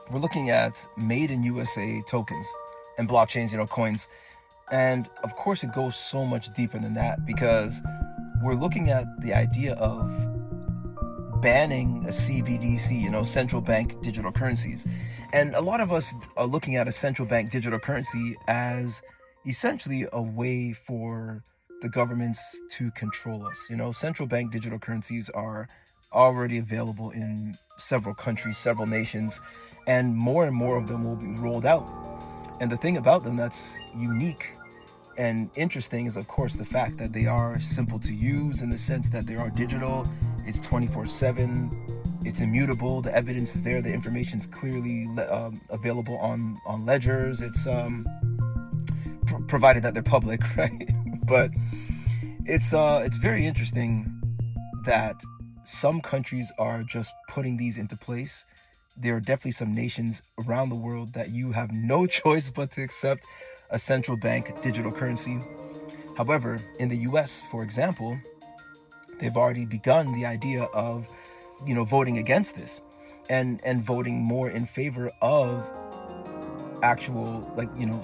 we're looking at made in USA tokens and blockchains, coins. And of course, it goes so much deeper than that, because we're looking at the idea of banning a CBDC, central bank digital currencies. And a lot of us are looking at a central bank digital currency as essentially a way for the governments to control us. Central bank digital currencies are already available in several countries, several nations, and more of them will be rolled out. And the thing about them that's unique and interesting is, of course, the fact that they are simple to use, in the sense that they are digital. It's 24/7. It's immutable. The evidence is there. The information is clearly available on ledgers. It's provided that they're public, right? But it's very interesting that some countries are just putting these into place. There are definitely some nations around the world that you have no choice but to accept a central bank digital currency. However, in the US, for example, they've already begun the idea of, voting against this and voting more in favor of actual,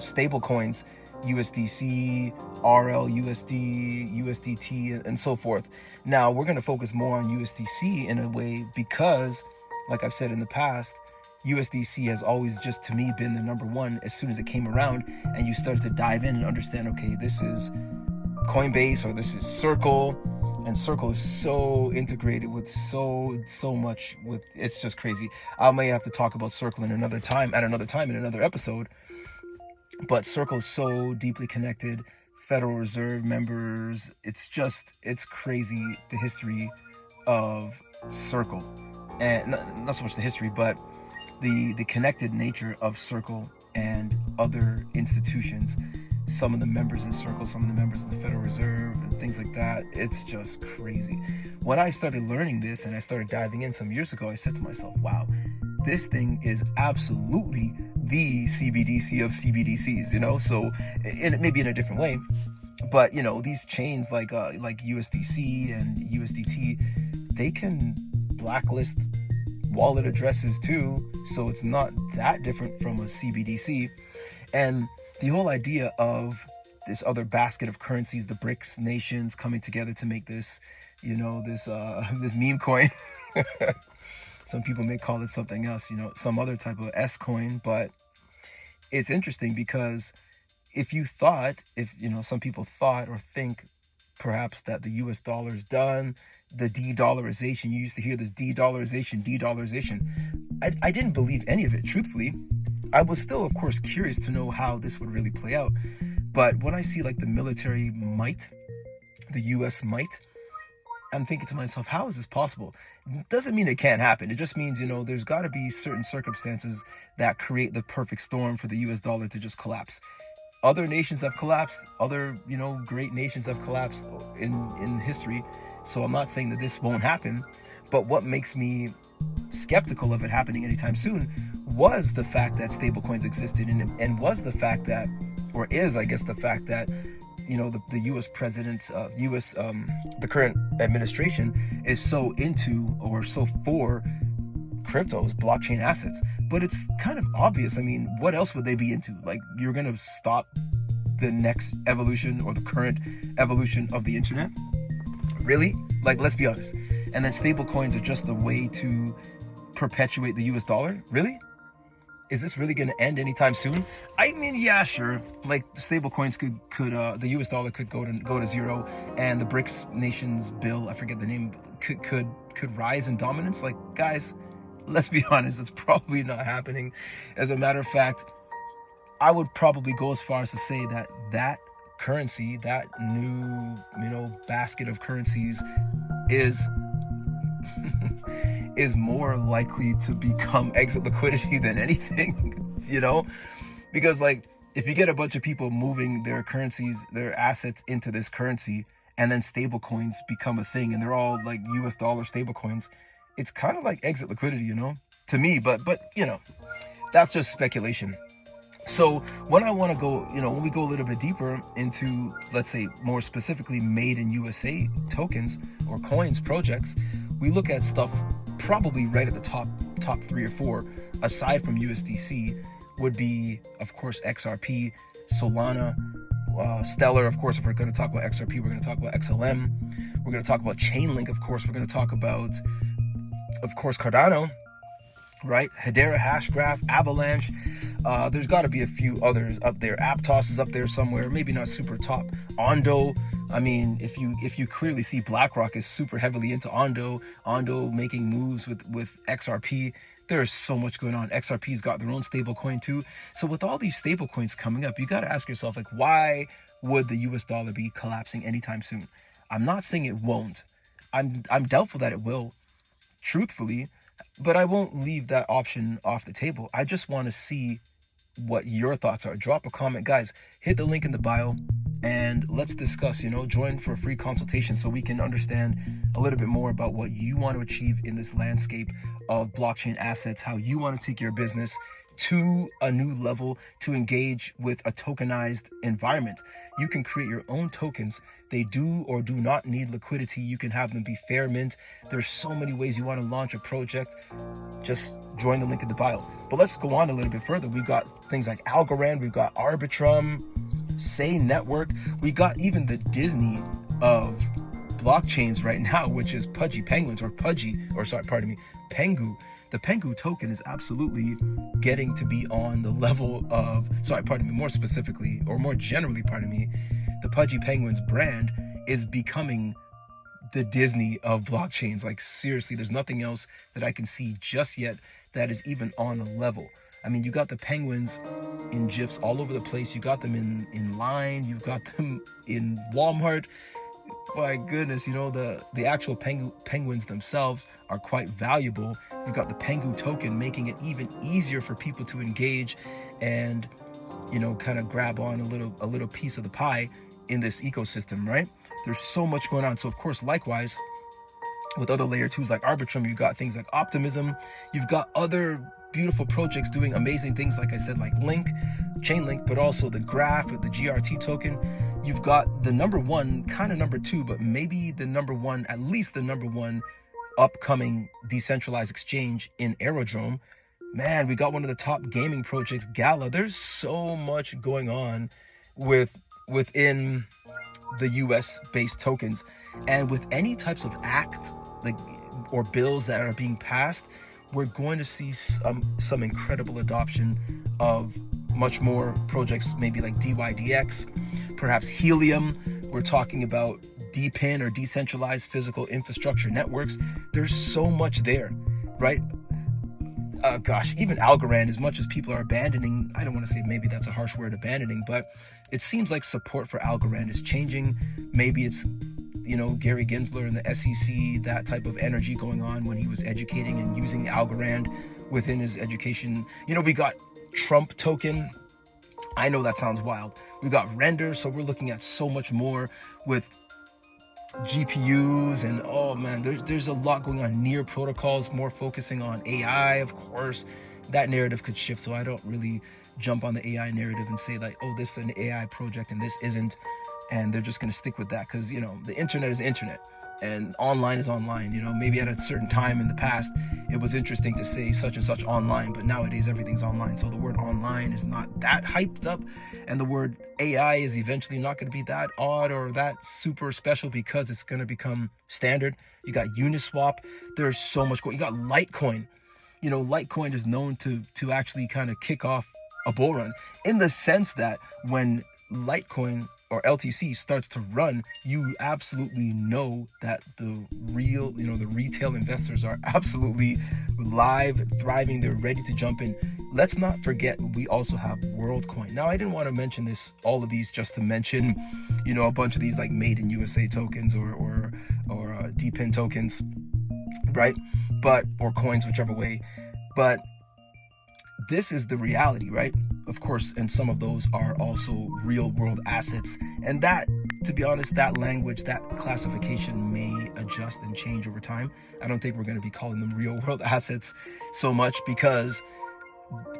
stable coins, USDC, RLUSD, USDT, and so forth. Now, we're going to focus more on USDC in a way because, like I've said in the past, USDC has always just, to me, been the number one as soon as it came around and you started to dive in and understand, okay, this is Coinbase or this is Circle, and Circle is so integrated with so much. It's just crazy. I may have to talk about Circle at another time in another episode, but Circle is so deeply connected. Federal Reserve members, it's crazy, the history of Circle. And not so much the history, but the connected nature of Circle and other institutions. Some of the members in Circle, some of the members of the Federal Reserve, and things like that. It's just crazy. When I started learning this and I started diving in some years ago, I said to myself, wow, this thing is absolutely the CBDC of CBDCs, so maybe in a different way. But, these chains like USDC and USDT, they can blacklist wallet addresses too, so it's not that different from a CBDC. And the whole idea of this other basket of currencies, the BRICS nations coming together to make this, this meme coin. Some people may call it something else, some other type of S coin. But it's interesting because some people thought or think perhaps that the US dollar is done, the de-dollarization, you used to hear this de-dollarization. I didn't believe any of it, truthfully. I was still, of course, curious to know how this would really play out. But when I see the military might, the US might, I'm thinking to myself, how is this possible? Doesn't mean it can't happen. It just means, there's got to be certain circumstances that create the perfect storm for the US dollar to just collapse. Other nations have collapsed. Other, great nations have collapsed in history. So I'm not saying that this won't happen. But what makes me skeptical of it happening anytime soon was the fact that stablecoins existed, and was the fact that, or is, I guess, the fact that, the U.S. president's, the current administration is so into or so for cryptos, blockchain assets. But it's kind of obvious. I mean, what else would they be into? You're going to stop the next evolution or the current evolution of the internet? Really? Let's be honest. And then stable coins are just the way to perpetuate the US dollar? Really? Is this really going to end anytime soon? I mean, yeah, sure. Stable coins could the US dollar could go to zero, and the BRICS nations bill, I forget the name, could rise in dominance. Guys, let's be honest, that's probably not happening. As a matter of fact, I would probably go as far as to say that currency, that new, basket of currencies is more likely to become exit liquidity than anything, because if you get a bunch of people moving their currencies, their assets into this currency, and then stable coins become a thing and they're all US dollar stable coins, it's kind of like exit liquidity, to me, but that's just speculation. So when I want to go, when we go a little bit deeper into, let's say, more specifically made in USA tokens or coins projects, we look at stuff probably right at the top 3 or 4 aside from USDC, would be, of course, XRP, Solana, Stellar. Of course, if we're going to talk about XRP, we're going to talk about XLM. We're going to talk about Chainlink, of course. We're going to talk about, of course, Cardano, right? Hedera, Hashgraph, Avalanche. There's got to be a few others up there. Aptos is up there somewhere, maybe not super top. Ondo. I mean, if you clearly see BlackRock is super heavily into Ondo making moves with XRP. There's so much going on. XRP's got their own stable coin too. So with all these stable coins coming up, you got to ask yourself, like, why would the US dollar be collapsing anytime soon? I'm not saying it won't. I'm doubtful that it will, truthfully, but I won't leave that option off the table. I just want to see what your thoughts are. Drop a comment, guys. Hit the link in the bio and let's discuss, join for a free consultation so we can understand a little bit more about what you want to achieve in this landscape of blockchain assets, how you want to take your business to a new level to engage with a tokenized environment. You can create your own tokens. They do or do not need liquidity. You can have them be fair mint. There's so many ways you want to launch a project. Just join the link in the bio. But let's go on a little bit further. We've got things like Algorand, we've got Arbitrum, Say Network. We got even the Disney of blockchains right now, which is Pengu. The Pengu token is absolutely getting to be on the level of, more specifically, or more generally, the Pudgy Penguins brand is becoming the Disney of blockchains. Like, seriously, there's nothing else that I can see just yet that is even on the level. I mean, you got the penguins in GIFs all over the place. You got them in Line. You've got them in Walmart. My goodness, the actual penguins themselves are quite valuable. You've got the Pengu token making it even easier for people to engage and, kind of grab on a little piece of the pie in this ecosystem, right? There's so much going on. So, of course, likewise, with other layer 2s like Arbitrum, you've got things like Optimism. You've got other beautiful projects doing amazing things, like I said, like Chainlink, but also the Graph, the GRT token. You've got the number one, kind of number two, but maybe the number one, at least the number one upcoming decentralized exchange in Aerodrome. Man, we got one of the top gaming projects, Gala. There's so much going on within the US based tokens, and with any types of or bills that are being passed, we're going to see some incredible adoption of much more projects, maybe like DYDX, perhaps Helium. We're talking about DPIN, or decentralized physical infrastructure networks. There's so much there, right? Even Algorand, as much as people are abandoning, I don't want to say, maybe that's a harsh word, abandoning, but it seems like support for Algorand is changing. Maybe it's, Gary Gensler and the SEC, that type of energy going on when he was educating and using Algorand within his education. We got Trump token. I know that sounds wild. We got Render, so we're looking at so much more with GPUs, and oh man, there's a lot going on. Near protocols, more focusing on AI, of course. That narrative could shift, so I don't really jump on the AI narrative and say like, oh, this is an AI project and this isn't, and they're just going to stick with that because the internet is internet and online is online. Maybe at a certain time in the past it was interesting to say such and such online, but nowadays everything's online, so the word online is not that hyped up, and the word AI is eventually not going to be that odd or that super special because it's going to become standard. You got Uniswap. There's so much going. You got Litecoin. Litecoin is known to actually kind of kick off a bull run, in the sense that when Litecoin or LTC starts to run, you absolutely know that the retail investors are absolutely live, thriving. They're ready to jump in. Let's not forget, we also have WorldCoin. Now, I didn't want to mention all of these just to mention, a bunch of these like made in USA tokens or DPIN tokens, right? Or coins, whichever way. But this is the reality, right? Of course, and some of those are also real world assets. And that, to be honest, that language, that classification may adjust and change over time. I don't think we're going to be calling them real world assets so much, because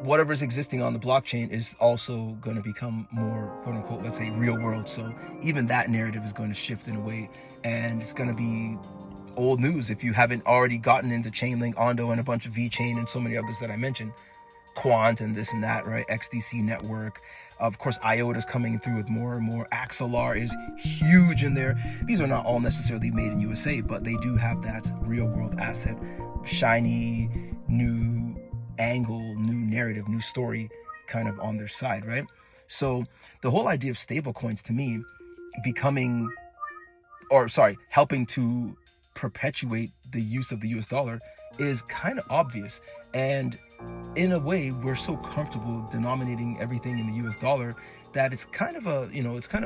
whatever's existing on the blockchain is also going to become more, quote unquote, let's say real world. So even that narrative is going to shift in a way, and it's going to be old news if you haven't already gotten into Chainlink, Ondo, and a bunch of VeChain and so many others that I mentioned. Quant and this and that, right? XDC network. Of course, IOTA is coming through with more and more. Axelar is huge in there. These are not all necessarily made in USA, but they do have that real world asset, shiny, new angle, new narrative, new story kind of on their side, right? So the whole idea of stablecoins to me helping to perpetuate the use of the US dollar is kind of obvious. And in a way, we're so comfortable denominating everything in the US dollar that it's kind of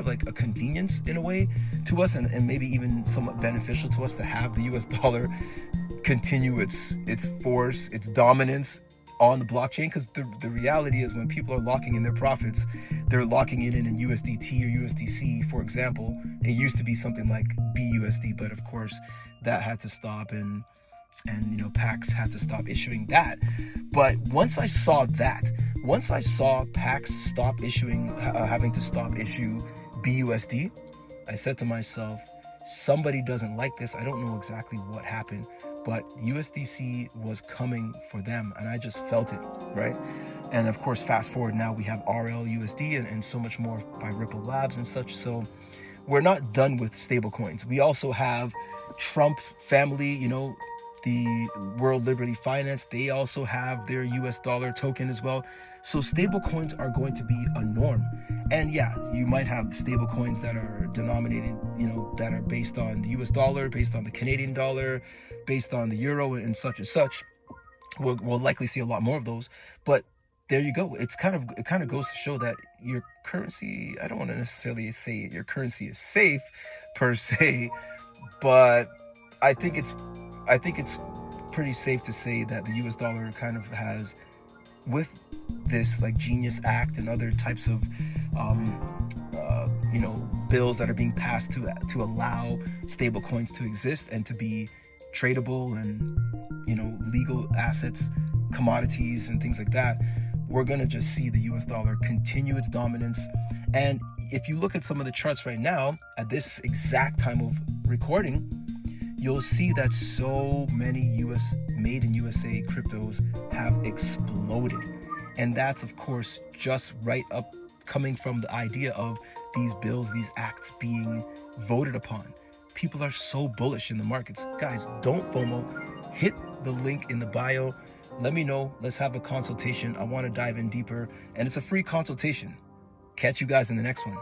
like a convenience in a way to us, and maybe even somewhat beneficial to us to have the US dollar continue its force, its dominance on the blockchain. Because the reality is, when people are locking in their profits, they're locking it in USDT or USDC, for example. It used to be something like BUSD, but of course that had to stop, and PAX had to stop issuing that. But once I saw PAX stop issuing, having to stop issue BUSD, I said to myself, somebody doesn't like this. I don't know exactly what happened, but USDC was coming for them, and I just felt it, right? And of course, fast forward, now we have RLUSD and so much more by Ripple Labs and such. So we're not done with stablecoins. We also have Trump family, the World Liberty Finance, they also have their US dollar token as well. So stablecoins are going to be a norm. And yeah, you might have stablecoins that are denominated, that are based on the US dollar, based on the Canadian dollar, based on the euro and such and such. We'll likely see a lot more of those. But there you go. It kind of goes to show that your currency, I don't want to necessarily say your currency is safe per se, but I think it's pretty safe to say that the US dollar kind of has, with this like Genius Act and other types of bills that are being passed to allow stable coins to exist and to be tradable and legal assets, commodities and things like that, we're going to just see the US dollar continue its dominance. And if you look at some of the charts right now, at this exact time of recording, you'll see that so many made in USA cryptos have exploded. And that's, of course, just right up coming from the idea of these bills, these acts being voted upon. People are so bullish in the markets. Guys, don't FOMO. Hit the link in the bio. Let me know. Let's have a consultation. I want to dive in deeper. And it's a free consultation. Catch you guys in the next one.